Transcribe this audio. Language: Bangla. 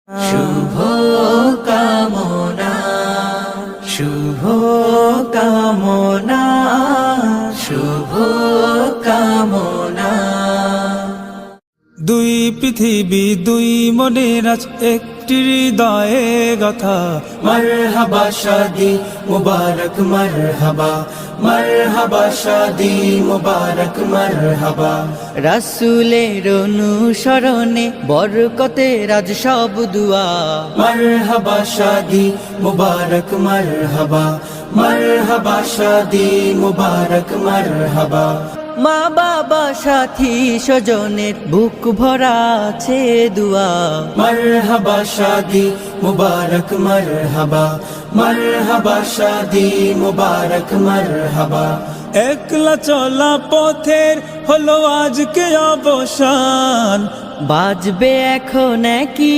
শুভ কামনা, শুভ কামনা, শুভ কামনা। দুই পৃথিবী দুই মনের আজ একটি হৃদয়ে গাথা। মারহাবা শাদি মুবারক মারহাবা, মারহাবা শাদি মুবারক মারহাবা। রাসূলের অনুসরণে বরকতের আজ সব দুয়া। মারহাবা শাদি মুবারক মারহাবা, মারহাবা শাদি মুবারক মারহাবা। মা বাবা সাথী স্বজনের বুক ভরা আছে দুয়া। মারহাবা শাদি মুবারক মারহাবা, মারহাবা শাদি মুবারক মারহাবা। একলা চলা পথের হলো আজকে অবসান, বাজবে এখন কি